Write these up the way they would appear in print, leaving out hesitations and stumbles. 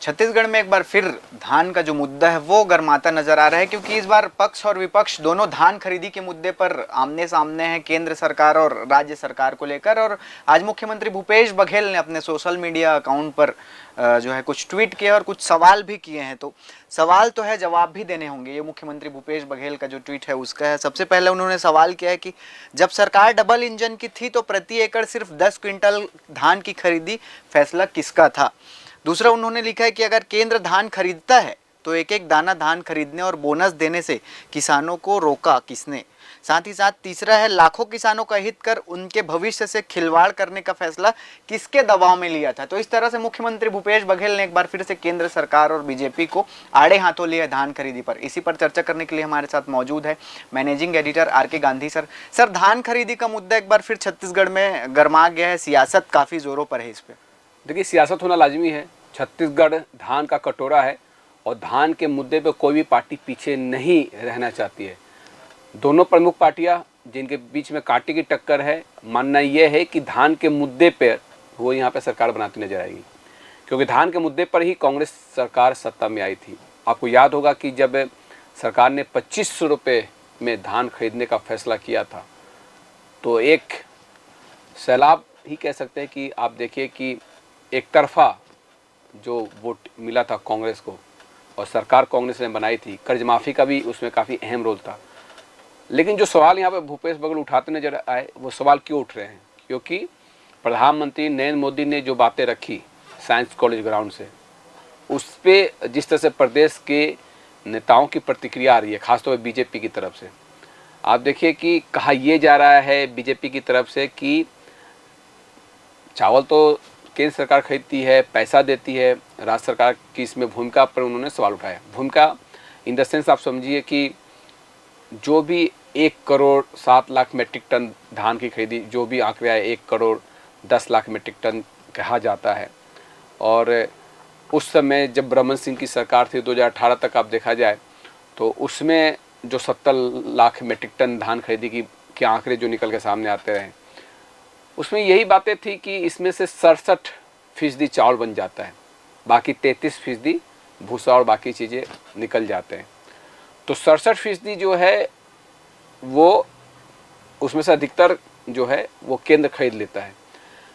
छत्तीसगढ़ में एक बार फिर धान का जो मुद्दा है वो गर्माता नजर आ रहा है, क्योंकि इस बार पक्ष और विपक्ष दोनों धान खरीदी के मुद्दे पर आमने सामने हैं, केंद्र सरकार और राज्य सरकार को लेकर। और आज मुख्यमंत्री भूपेश बघेल ने अपने सोशल मीडिया अकाउंट पर जो है कुछ ट्वीट किए और कुछ सवाल भी किए हैं। तो सवाल तो है, जवाब भी देने होंगे। ये मुख्यमंत्री भूपेश बघेल का जो ट्वीट है उसका है। सबसे पहले उन्होंने सवाल किया है कि जब सरकार डबल इंजन की थी तो प्रति एकड़ सिर्फ 10 क्विंटल धान की खरीदी फैसला किसका था। दूसरा उन्होंने लिखा है कि अगर केंद्र धान खरीदता है तो एक एक दाना धान खरीदने और बोनस देने से किसानों को रोका किसने। साथ ही साथ तीसरा है, लाखों किसानों का हित कर उनके भविष्य से खिलवाड़ करने का फैसला किसके दबाव में लिया था। तो इस तरह से मुख्यमंत्री भूपेश बघेल ने एक बार फिर से केंद्र सरकार और बीजेपी को आड़े हाथों लिया धान खरीदी पर। इसी पर चर्चा करने के लिए हमारे साथ मौजूद है managing editor R K. Gandhi sir. Sir, धान खरीदी का मुद्दा एक बार फिर छत्तीसगढ़ में गर्मा गया है, सियासत काफी जोरों पर है इस पर। देखिए, सियासत होना लाजमी है। छत्तीसगढ़ धान का कटोरा है और धान के मुद्दे पे कोई भी पार्टी पीछे नहीं रहना चाहती है। दोनों प्रमुख पार्टियां जिनके बीच में कांटे की टक्कर है, मानना यह है कि धान के मुद्दे पर वो यहाँ पे सरकार बनाती नजर आएगी, क्योंकि धान के मुद्दे पर ही कांग्रेस सरकार सत्ता में आई थी। आपको याद होगा कि जब सरकार ने 2500 रुपये में धान खरीदने का फैसला किया था तो एक सैलाब ही कह सकते हैं कि आप देखिए कि एक तरफा जो वोट मिला था कांग्रेस को, और सरकार कांग्रेस ने बनाई थी। कर्ज माफ़ी का भी उसमें काफ़ी अहम रोल था। लेकिन जो सवाल यहाँ पे भूपेश बघेल उठाते नजर आए, वो सवाल क्यों उठ रहे हैं? क्योंकि प्रधानमंत्री नरेंद्र मोदी ने जो बातें रखी साइंस कॉलेज ग्राउंड से, उस पर जिस तरह से प्रदेश के नेताओं की प्रतिक्रिया आ रही है, खासतौर पर बीजेपी की तरफ से। आप देखिए कि कहा यह जा रहा है बीजेपी की तरफ से कि चावल तो केंद्र सरकार खरीदती है, पैसा देती है, राज्य सरकार की इसमें भूमिका पर उन्होंने सवाल उठाया। भूमिका इन द सेंस आप समझिए कि जो भी 1 करोड़ 7 लाख मीट्रिक टन धान की खरीदी, जो भी आंकड़ा है 1 करोड़ 10 लाख मीट्रिक टन कहा जाता है। और उस समय जब रमन सिंह की सरकार थी 2018 तक आप देखा जाए तो उसमें जो 70 लाख मीट्रिक टन धान खरीदी के आंकड़े जो निकल के सामने आते रहे, उसमें यही बातें थी कि इसमें से 67% चावल बन जाता है, बाकी 33% भूसा और बाकी चीज़ें निकल जाते हैं। तो 67% जो है वो उसमें से अधिकतर जो है वो केंद्र खरीद लेता है,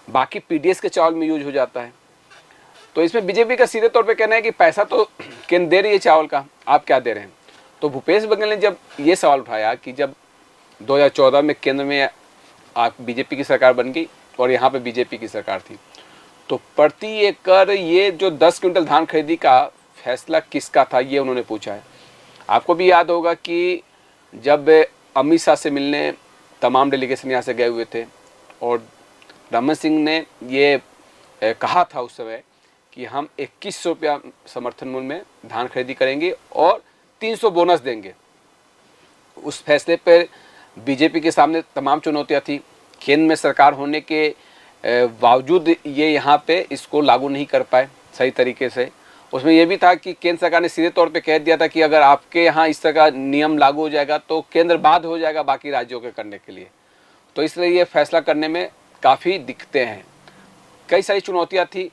बाकी पीडीएस के चावल में यूज हो जाता है। तो इसमें बीजेपी का सीधे तौर पे कहना है कि पैसा तो केंद्र दे रही है चावल का, आप क्या दे रहे हैं। तो भूपेश बघेल ने जब ये सवाल उठाया कि जब 2014 में केंद्र में बीजेपी की सरकार बन गई और यहाँ पे बीजेपी की सरकार थी, तो प्रति एकड़ ये जो 10 क्विंटल धान खरीदी का फैसला किसका था, ये उन्होंने पूछा है। आपको भी याद होगा कि जब अमित शाह से मिलने तमाम डेलीगेशन यहाँ से गए हुए थे और रमन सिंह ने ये कहा था उस समय कि हम 2100 रुपया समर्थन मूल्य में धान खरीदी करेंगे और 300 बोनस देंगे। उस फैसले पर बीजेपी के सामने तमाम चुनौतियां थी। केंद्र में सरकार होने के बावजूद ये यहाँ पे इसको लागू नहीं कर पाए सही तरीके से। उसमें यह भी था कि केंद्र सरकार ने सीधे तौर पे कह दिया था कि अगर आपके यहाँ इस तरह का नियम लागू हो जाएगा तो केंद्र बाध्य हो जाएगा बाकी राज्यों के करने के लिए। तो इसलिए ये फैसला करने में काफ़ी दिक्कतें हैं, कई सारी चुनौतियाँ थी।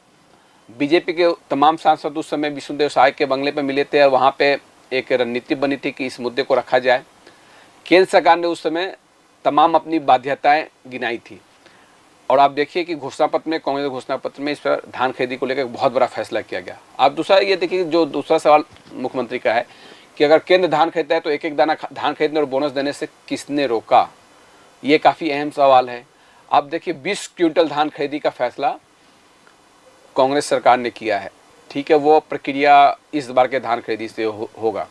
बीजेपी के तमाम सांसद उस समय विष्णुदेव साय के बंगले पर मिले थे और वहाँ पर एक रणनीति बनी थी कि इस मुद्दे को रखा जाए। केंद्र सरकार ने उस समय तमाम अपनी बाध्यताएं गिनाई थी और आप देखिए कि घोषणा पत्र में, कांग्रेस घोषणा पत्र में इस पर धान खरीदी को लेकर बहुत बड़ा फैसला किया गया। आप दूसरा ये देखिए, जो दूसरा सवाल मुख्यमंत्री का है कि अगर केंद्र धान खरीदता है तो एक एक दाना धान खरीदने और बोनस देने से किसने रोका, ये काफ़ी अहम सवाल है। आप देखिए 20 क्विंटल धान खरीदी का फैसला कांग्रेस सरकार ने किया है, ठीक है, वो प्रक्रिया इस बार के धान खरीदी से होगा।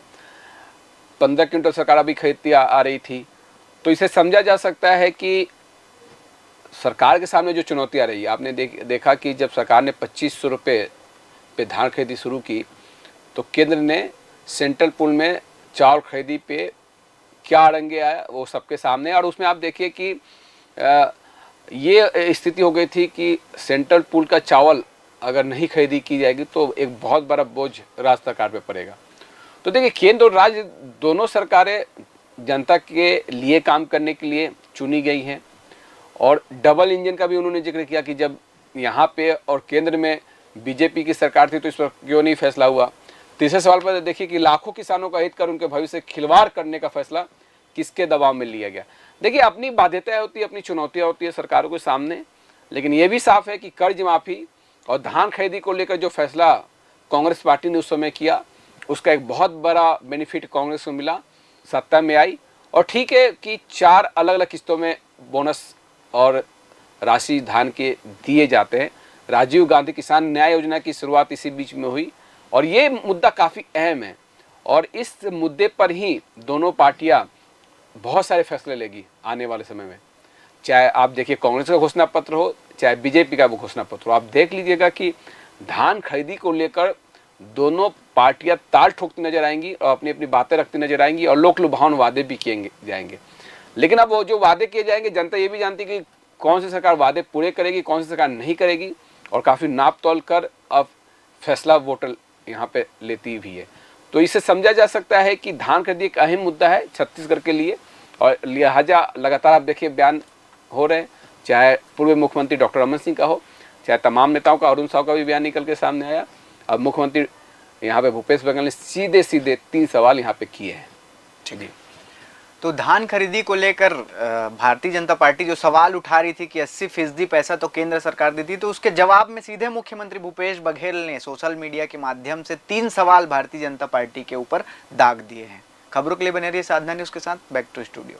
15 क्विंटल सरकार अभी खरीदती आ रही थी। तो इसे समझा जा सकता है कि सरकार के सामने जो चुनौतियाँ रही, आपने देखा कि जब सरकार ने 2500 रुपये पे धान खरीदी शुरू की तो केंद्र ने सेंट्रल पूल में चावल खरीदी पे क्या अड़ंगे आया वो सबके सामने। और उसमें आप देखिए कि ये स्थिति हो गई थी कि सेंट्रल पूल का चावल अगर नहीं खरीदी की जाएगी तो एक बहुत बड़ा बोझ राज्य सरकार पे पड़ेगा। तो देखिए, केंद्र और राज्य दोनों सरकारें जनता के लिए काम करने के लिए चुनी गई हैं और डबल इंजन का भी उन्होंने जिक्र किया कि जब यहाँ पे और केंद्र में बीजेपी की सरकार थी तो इस पर क्यों नहीं फैसला हुआ। तीसरे सवाल पर देखिए कि लाखों किसानों का हित कर उनके भविष्य से खिलवाड़ करने का फैसला किसके दबाव में लिया गया। देखिए अपनी बाध्यताएं होती है, अपनी चुनौतियां होती है सरकारों के सामने, लेकिन ये भी साफ है कि कर्ज माफी और धान खरीदी को लेकर जो फैसला कांग्रेस पार्टी ने उस समय किया उसका एक बहुत बड़ा बेनिफिट कांग्रेस को मिला, सत्ता में आई। और ठीक है कि 4 अलग अलग किस्तों में बोनस और राशि धान के दिए जाते हैं। राजीव गांधी किसान न्याय योजना की शुरुआत इसी बीच में हुई और ये मुद्दा काफ़ी अहम है और इस मुद्दे पर ही दोनों पार्टियां बहुत सारे फैसले लेगी आने वाले समय में। चाहे आप देखिए कांग्रेस का घोषणा पत्र हो चाहे बीजेपी का घोषणा पत्र हो, आप देख लीजिएगा कि धान खरीदी को लेकर दोनों पार्टियां ताल ठोकती नजर आएंगी और अपनी अपनी बातें रखती नजर आएंगी और लोक लुभावन वादे भी किए जाएंगे। लेकिन अब वो जो वादे किए जाएंगे जनता ये भी जानती है कि कौन सी सरकार वादे पूरे करेगी, कौन सी सरकार नहीं करेगी और काफ़ी नाप तोल कर अब फैसला वोटर यहाँ पे लेती भी है। तो इससे समझा जा सकता है कि धान खरीदी एक अहम मुद्दा है छत्तीसगढ़ के लिए और लिहाजा लगातार आप देखिए बयान हो रहे हैं, चाहे पूर्व मुख्यमंत्री डॉक्टर रमन सिंह का हो, चाहे तमाम नेताओं का, अरुण साव का भी बयान निकल के सामने आया। अब मुख्यमंत्री यहाँ पे भूपेश बघेल ने सीधे सीधे 3 सवाल यहाँ पे किए हैं। जी, तो धान खरीदी को लेकर भारतीय जनता पार्टी जो सवाल उठा रही थी कि 80% पैसा तो केंद्र सरकार देती, तो उसके जवाब में सीधे मुख्यमंत्री भूपेश बघेल ने सोशल मीडिया के माध्यम से 3 सवाल भारतीय जनता पार्टी के ऊपर दाग दिए हैं। खबरों के लिए बने रहिए साधना न्यूज़ के साथ। Back to studio.